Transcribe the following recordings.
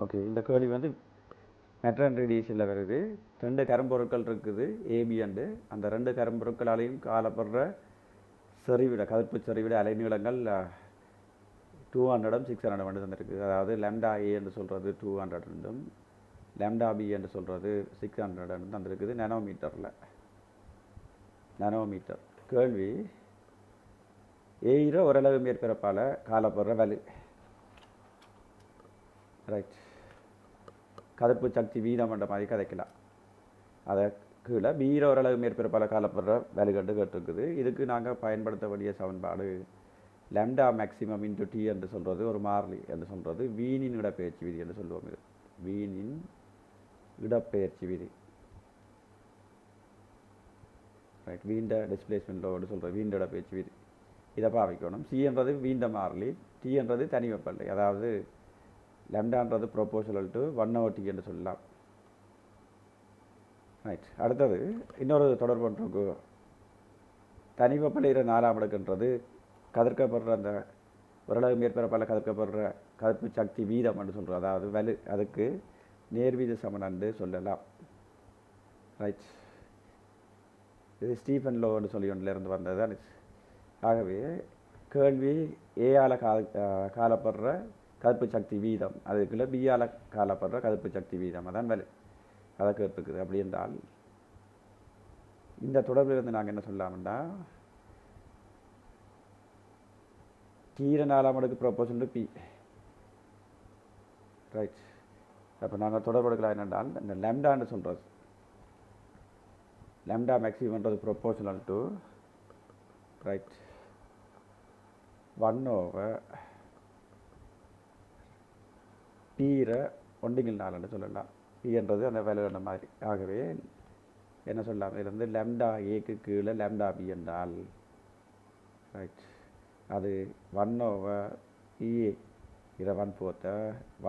Okay, இந்த கேள்வி வந்து மெட்ரன் ரேடியேஷனில் வருது. 2 கரும்பொருட்கள் இருக்குது ஏபி அண்டு. அந்த 2 கரும்பொருட்களாலையும் காணப்படுற செறிவிட கதிர்ப்பு செறிவிட அலைநீளங்கள் 200 600 வந்து தந்திருக்கு. அதாவது லெம்டா ஏ என்று சொல்கிறது 200 லெம்டா பி என்று சொல்கிறது 600 தந்திருக்குது நானோமீட்டர். கேள்வி ஏயிர ஓரளவு மேற்பரப்பால் காணப்படுற வலு. ரைட், கதிர்ப்பு சக்தி வீதம் என்ற மாதிரி கதைக்கலாம். அதை கீழே பீர ஓரளவு மேற்பரப்பால் காணப்படுற வலுகண்டு கேட்டிருக்குது. இதுக்கு நாங்கள் பயன்படுத்த வேண்டிய சமன்பாடு லெம்டா மேக்சிமம் இன்டு டி என்று சொல்கிறது ஒரு மாறிலி என்று சொல்கிறது வீணின் இடப்பெயர்ச்சி விதி என்று சொல்லுவோம். இது வீணின் இடப்பெயர்ச்சி விதி. ரைட், வீண்ட டிஸ்பிளேஸ்மெண்ட் லோடு சொல்கிற வீண்ட இடப்பெயர்ச்சி விதி. இதை பாவிக்கணும். சி என்றது வீண்ட மாறிலி, டி என்றது தனி வெப்பநிலை. அதாவது லெம்டான்றது ப்ரொபோஷனல் டு 1/t என்று சொல்லலாம். ரைட், அடுத்தது இன்னொரு தொடர்பு ஒன்றுக்கு தனி வெப்பநிலை 4ஆம் அடுக்குன்றது கதிர்க்கப்படுற அந்த ஓரளவு மேற்பரப்பால் கதிர்க்கப்படுற கதிர்ப்பு சக்தி வீதம் என்று சொல்கிறோம். அதாவது வலு, அதுக்கு நேர்வீத சமன் என்று சொல்லலாம். ரைட், இது ஸ்டீஃபன் லோ என்று சொல்லி ஒன்றிலிருந்து வந்தது. ஆகவே கேள்வி ஏஆல காணப்படுற கதிர்ப்பு சக்தி வீதம், அதுக்குள்ள பிஆல காணப்படுற கதிர்ப்பு சக்தி வீதம், அதான் வலு. அதை கேட்டுருக்குது. அப்படி என்றால் இந்த தொடர்பிலிருந்து நாங்கள் என்ன சொல்லலாம்னா தீர 4ஆம் அடுக்கு ப்ரொபோஷன் டு பி. ரைட், அப்போ நாங்கள் தொடர்புக்கலாம் என்னென்றால் இந்த லெம்டான்னு சொல்கிறது லெம்டா மேக்ஸிமம்ன்றது ப்ரொபோஷனல் டு ரைட் 1/P 1/4 சொல்லலாம். பி என்றது அந்த வேலை என்ற மாதிரி. ஆகவே என்ன சொல்லலாம், இதிலிருந்து லெம்டா ஏக்கு கீழே லெம்டா பி என்றால் ரைட் அது 1/PA 1/4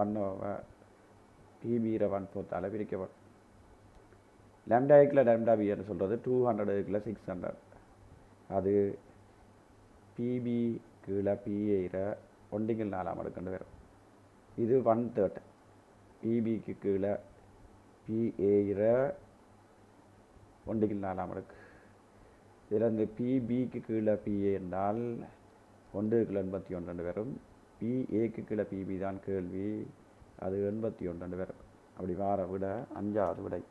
1/PB 1/4 பிரிக்கப்படும். லெம்டா ஏக்கில் லெம்டா பி என்று சொல்கிறது 200 ஏக்கில் 600. அது பிபி கீழே PA 1/4 அடுக்குன்னு வரும். இது 1/3. பிபிக்கு கீழே PA 1/4 அடுக்கு. இதில் இந்த பிபிக்கு கீழே PA என்றால் 1/81 வரும். PAக்கு கீழே PB தான் கேள்வி, அது 81 வரும். அப்படி வார விட 5ஆவது விடை.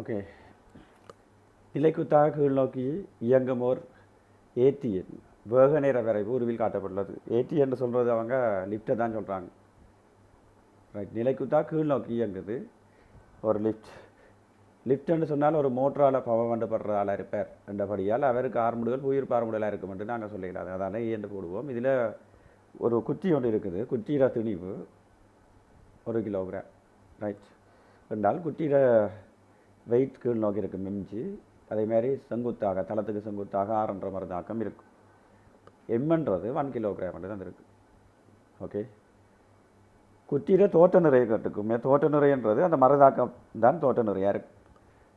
ஓகே, நிலைக்குத்தாக கீழ்நோக்கி இயங்கும் ஓர் ஏடிஎன் வேக நேர வரைவு உருவில் காட்டப்பட்டுள்ளது. ஏடிஎன் சொல்கிறது அவங்க லிஃப்ட்டை தான் சொல்கிறாங்க. ரைட், நிலைக்குத்தாக கீழ்நோக்கி இயங்குது ஒரு லிஃப்ட்னு சொன்னால் ஒரு மோட்டரால் பவர் வண்டுபடுற ஆளாக இருப்பார் என்றபடியால் அவருக்கு ஆர்முடுகள் உயிர் பார்முடலாக இருக்கும் என்று நாங்கள் சொல்லிக்கலாம். அதால் ஏன்று போடுவோம். இதில் ஒரு குச்சி ஒன்று இருக்குது. குச்சியில திணிவு 1 கிலோகிராம். ரைட், என்றால் குச்சியில வெயிட் கீழ் நோக்கி இருக்கும் மிஞ்சி. அதேமாதிரி செங்குத்தாக தளத்துக்கு செங்குத்தாக 6 மருதாக்கம் இருக்கும். எம்ன்றது 1 கிலோகிராம் என்று தான் இருக்குது. ஓகே, குச்சியில் தோட்ட நிறைய கட்டுக்குமே. தோட்ட நிறையன்றது அந்த மருதாக்கம் தான் தோட்ட நிறையாக இருக்குது.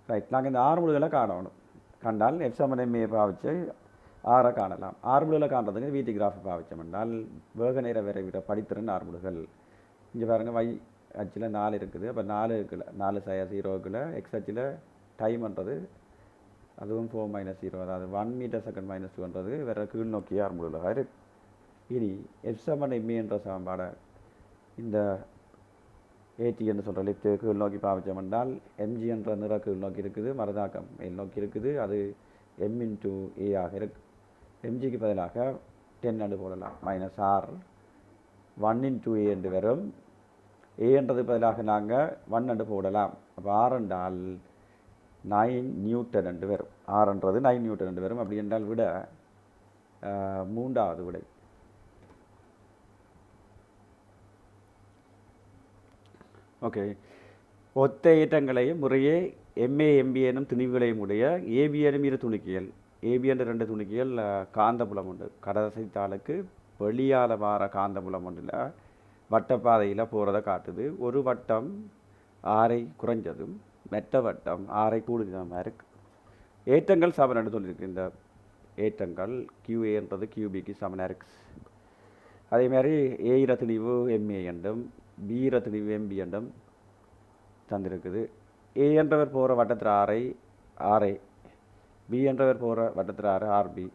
ரைட், நாங்கள் இந்த ஆறுமுடுகளை காணணும். கண்டால் எஃப்எம்எம்ஏ பாவிச்சு 6 காணலாம். ஆறுமுடுகளை காண்றதுக்கு வீட்டு கிராஃபை பாவிச்சோம் என்றால் வேக நேர விரைவிட படித்திறன் ஆறுமுடுகள். இங்கே பாருங்கள், y அச்சில் 4 இருக்குது. அப்போ 4/0 எக்ஸ் அச்சில் டைம்ன்றது அதுவும் 4-0, அதாவது 1 மீட்டர் செகண்ட் -2ன்றது வேறு கீழ் நோக்கிய ஆறுமுடுகளாக இருக்குது. இனி எஃப்எம்எம்ஏ என்ற சமன்பாடை இந்த ஏடி என்று சொல்கிற லிஃப்ட்டு கீழ் நோக்கி பாவிச்சோம் என்றால் எம்ஜி என்ற நிற கீழ் நோக்கி இருக்குது, மருதாக்கம் மேல் நோக்கி இருக்குது. அது m/a ஆக இருக்கு. எம்ஜிக்கு பதிலாக 10 என்று போடலாம். -r 1/a என்று வரும். a என்றது பதிலாக நாங்கள் 1 என்று போடலாம். அப்போ r என்றால் 9 நியூட்டன் என்று வரும். r என்றது 9 நியூட்டன் என்று வரும். அப்படி என்றால் விட 3ஆவது விடை. ஓகே, ஒத்த ஏற்றங்களையும் முறையே MA MB எனும் துணிவுகளையும் உடைய AB எனும் 2 துணிக்கியல். AB என்ற 2 துணிக்கியல் காந்தபுலம் உண்டு. கடசைத்தாளுக்கு வெளியால் வார காந்தபுலம் ஒன்றில் வட்டப்பாதையில் போகிறத காட்டுது. ஒரு வட்டம் 6 குறைஞ்சதும் மற்ற வட்டம் 6 கூடுதலாக இருக்குது. ஏற்றங்கள் சமன் சொல்லியிருக்கு. இந்த ஏற்றங்கள் QA என்றது QBக்கு சமனாக இருக்குது. அதே மாதிரி ஏ திணிவு எம்ஏ என்றும் பி திணிவு எம்பி என்றும் தந்திருக்குது. ஏ என்றவர் போகிற வட்டத்தில் ஆர்ஏ, பி என்றவர் போகிற வட்டத்தில் ஆர்பி.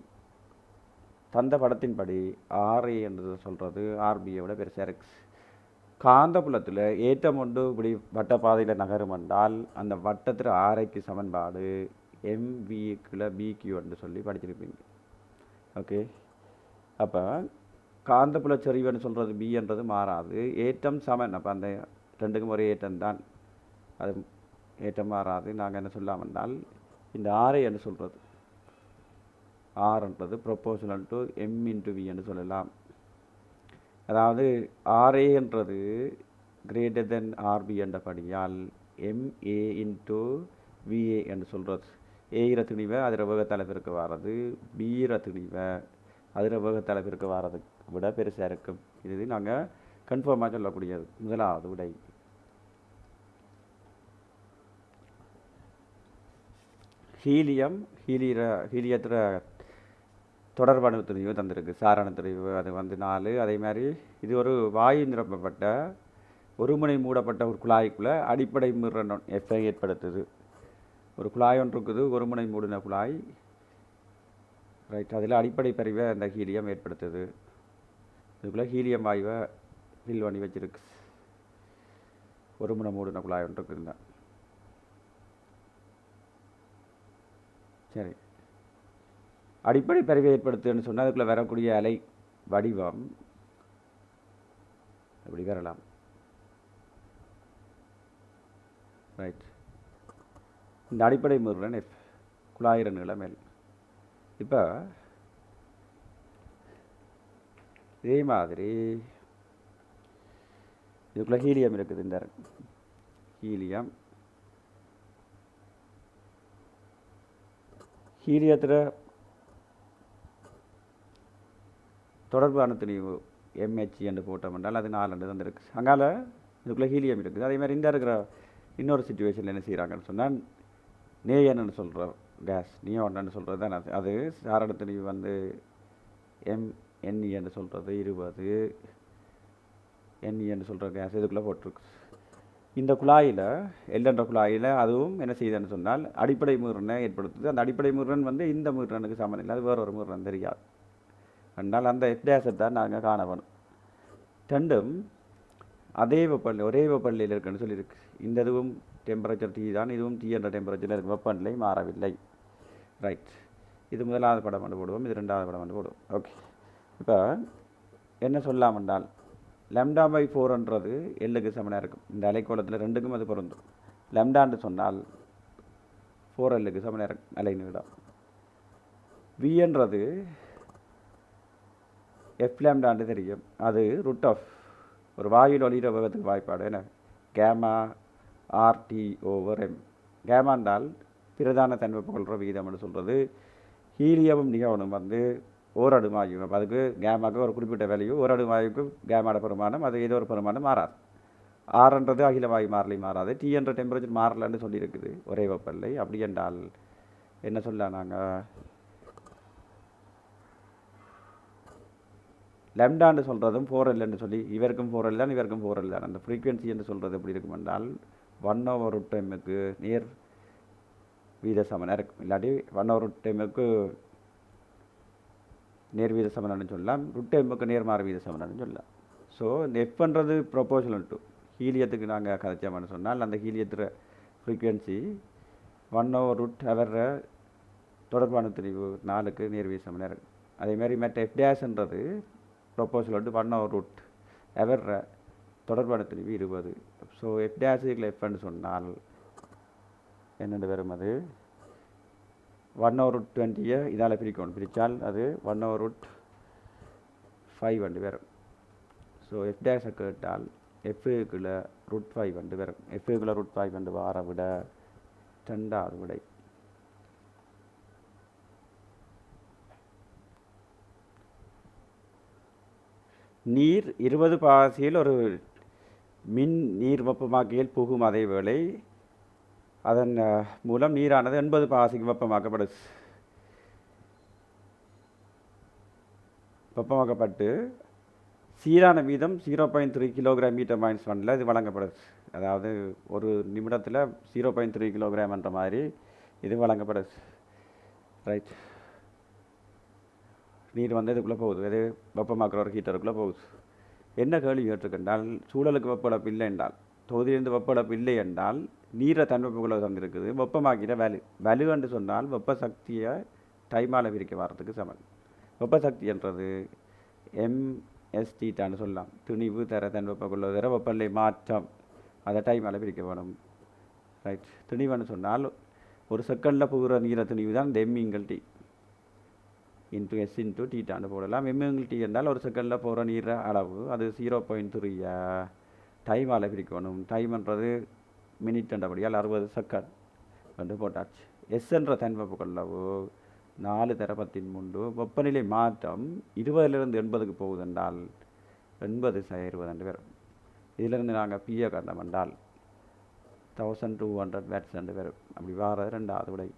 தந்த படத்தின்படி ஆர்ஏ என்று சொல்கிறது ஆர்பியை விட பெருசாக இருக்கு. காந்தப்புலத்தில் ஏற்றம் ஒன்று இப்படி வட்டப்பாதையில் நகரும் என்றால் அந்த வட்டத்தில் ஆர்ஐக்கு சமன்பாடு எம்பிக்குள்ள பிக்யூ என்று சொல்லி படிச்சிருப்பீங்க. ஓகே, அப்போ காந்தப்புல செறிவுன்னு சொல்கிறது பி என்றது மாறாது, ஏற்றம் சமன். அப்போ அந்த ரெண்டுக்கும் ஒரே ஏற்றம் தான், அது ஏற்றம் மாறாது. நாங்கள் என்ன சொல்லலாம் என்றால் இந்த ஆர்ஏ என்று சொல்கிறது ஆர்ன்றது proportional to M into V என்று சொல்லலாம். அதாவது ஆர்ஏ என்றது கிரேட்டர் தென் ஆர்பி என்றபடியால் எம்ஏ இன்ட்டு விஏ என்று சொல்கிறது. ஏ திணிவை அதில் வேகத்தில் பெருக்க வாரது, பி திணிவை அதில் வேகத்தில் பெருக்க வாரது விட பெருசாக இருக்கும். இது நாங்கள் கன்ஃபார்மாக சொல்லக்கூடியது முதலாவது விடை. ஹீலியத்தில் தொடர்பான துணிவு தந்திருக்கு, சாரண துணிவு. அது 4. அதே மாதிரி இது ஒரு வாயு நிரப்பப்பட்ட ஒருமுனை மூடப்பட்ட ஒரு குழாய்க்குள்ளே அடிப்படை மீறன் எஃப்ஐ ஏற்படுத்துது. ஒரு குழாய் ஒன்று இருக்குது, ஒருமுனை மூடின குழாய், ரைட். அதில் அடிப்படை பிரிவை அந்த ஹீலியம் ஏற்படுத்துது. இதுக்குள்ளே ஹீலியம் வாயுவை ஃபில் பண்ணி வச்சிருக்கு. ஒருமுனை மூடின குழாய் ஒன்று இருக்குதுங்க. சரி, அடிப்படை பிரிவை ஏற்படுத்துன்னு சொன்னால் அதுக்குள்ளே வரக்கூடிய அலை வடிவம் எப்படி வரலாம், ரைட். இந்த அடிப்படை மீறுடன் குழாயிர நீளம் மேல். இப்போ இதே மாதிரி இதுக்குள்ளே ஹீலியம் இருக்குது. இந்த ஹீலியத்தில் தொடர்பான துணிவு எம்ஹெச் என்று போட்டோம் என்றால் அது 4 தான் இருக்குது. அங்கால இதுக்குள்ளே ஹீலியம் இருக்குது. அதே மாதிரி இந்த இருக்கிற இன்னொரு சுச்சுவேஷனில் என்ன செய்கிறாங்கன்னு சொன்னால் நேயன்னு சொல்கிற கேஸ், நியோன்னு சொல்கிறது தான் அது சாரண துணிவு என்இ என்று சொல்கிறது 20 என்இ என்று சொல்கிற கேஸ் இதுக்குள்ளே போட்டிருக்கு. இந்த குழாயில் எல்என்ற குழாயில் அதுவும் என்ன செய்யுதுன்னு சொன்னால் அடிப்படை மீறனை ஏற்படுத்துது. அந்த அடிப்படை மீறன் இந்த மீறனுக்கு சமன் இல்லை, அது வேறொரு மீறன் தெரியாது. அதனால் அந்த எஃப்டேஸை தான் நாங்கள் காணணும். ரெண்டும் அதே ஒரே வெப்பநிலையில் இருக்குன்னு சொல்லியிருக்கு. இந்த இதுவும் டெம்பரேச்சர் டீ தான், இதுவும் டீ என்ற டெம்பரேச்சரில் இருக்குது, வெப்பநிலை மாறவில்லை, ரைட். இது முதலாவது படம் வந்து போடுவோம், இது 2வது படம் வந்து போடுவோம். ஓகே, இப்போ என்ன சொல்லலாம் என்றால் λ/4 எல்லுக்கு சமனாக இருக்கும். இந்த அலைக்கோளத்தில் ரெண்டுக்கும் அது பொருந்தும். லெம்டான்னு சொன்னால் 4Lக்கு சமனாக இருக்கும் அலை நீளம். V என்றது எஃப் லேம்டான்னு தெரியும், அது ரூட் ஆஃப் ஒரு வாயில் ஒளிர வேகத்துக்கு வாய்ப்பாடு என்ன கேமா RT/M. கேமா என்றால் பிரதான தன்வெப்ப கொள்கிற விகிதம்னு சொல்கிறது. ஹீலியமும் நியோனும் ஓரடு வாயு. அப்போ அதுக்கு கேமாவுக்கு ஒரு குறிப்பிட்ட வேல்யூ, ஓரடு வாயுக்கு கேமாவோட பெருமானம் அது ஏதோ ஒரு பெருமானம் மாறாது. ஆர்ன்றது அகில வாயு மாறலை மாறாது. டீ என்ற டெம்பரேச்சர் மாறலன்னு சொல்லியிருக்குது, ஒரே வெப்பநிலை. அப்படி என்றால் என்ன சொல்லலாம் நாங்கள் லெம்டான்னு சொல்கிறதும் 4L சொல்லி இவருக்கும் 4L தான் இவருக்கும் 4L தான். அந்த ஃப்ரீக்வன்சி என்று சொல்கிறது எப்படி இருக்கும் என்றால் 1/√m நேர் வீத சமனாக இருக்கும். இல்லாட்டி 1/√m நேர் வீத சமனான்னு சொல்லலாம், √m நேர்மாறு வீத சமனான்னு சொல்லலாம். ஸோ இந்த எஃப்ன்றது ப்ரொபோஷனல் டு ஹீலியத்துக்கு நாங்கள் கதைச்சோம்னு சொன்னால் அந்த ஹீலியத்தில் ஃப்ரீக்வன்சி 1/√h தொடர்பான திரிவு 4க்கு நேர் வீத சமனாக இருக்கும். அதேமாதிரி மற்ற எஃப்டேஸ்ன்றது ப்ரொபோஷனல் டு 1/√h தொடர்பான திரிவு 20. ஸோ எஃப்டேஸுக்குள்ள எஃப்னு சொன்னால் என்னென்று வரும், அது 1/20 இதால் பிரிக்கணும். பிரித்தால் அது 1/5 வரும். ஸோ எஃப்டேஸை கேட்டால் எஃப்க்குள்ள √5 வரும். எஃப்க்குள்ள √5 வார விட 2வது விடை. நீர் 20 பாசியில் ஒரு மின் நீர் வெப்பமாக்கியில் புகும் அதே வேளை அதன் மூலம் நீரானது 80 பாசிக்கு வெப்பமாக்கப்பட்டு சீரான வீதம் 0.3 கிலோகிராம் மீட்டர் மைனஸ் ஒன்ல இது வழங்கப்படுது. அதாவது ஒரு நிமிடத்தில் 0.3 கிலோகிராம் என்ற மாதிரி இது வழங்கப்படுது. ரைட். நீர் வந்து இதுக்குள்ளே போகுது, இது வெப்பமாக்குற ஒரு ஹீட்டருக்குள்ளே போகுது. என்ன கேள்வி கேட்டிருக்கின்றால், சூழலுக்கு வெப்ப இழப்பு இல்லை என்றால், தொகுதியிலிருந்து வெப்ப இழப்பு இல்லை என்றால் நீரை தன்வெப்பக்குள்ள தந்திருக்குது, வெப்பமாக்கிற வலு என்று சொன்னால் வெப்ப சக்தியை டைமால் பிரிக்க வர்றதுக்கு சமன். வெப்ப சக்தி என்றது எம்எஸ்டிட்டான்னு சொல்லலாம். துணிவு தர தன்வெப்பக்குள்ள தர வெப்பநிலை மாற்றம், அதை டைமால் பிரிக்க வேணும். ரைட். துணிவுன்னு சொன்னால் ஒரு செகண்டில் போகிற நீரை துணிவு தான் இந்த எம்இங்கள் டி இன்ட்டு எஸ் இன்ட்டு டீட்டான்னு போடலாம். எம்இங்கள் டி என்றால் ஒரு செகண்டில் போகிற நீர அளவு, அது 0.3 டைமால் பிரிக்கணும். டைம்ன்றது மினிட் என்றபடியால் 60 செகண்ட் வந்து போட்டாச்சு. எஸ் என்ற தன்வெப்பக்குள்ளவு 4 தர 10 வெப்பநிலை மாற்றம் 20லிருந்து 80க்கு போகுது என்றால் 80/20 வரும். இதிலிருந்து நாங்கள் பிஏ கண்டோம் என்றால் 1200 வாட்ஸ் என்று வரும். அப்படி வார 2வது விடை.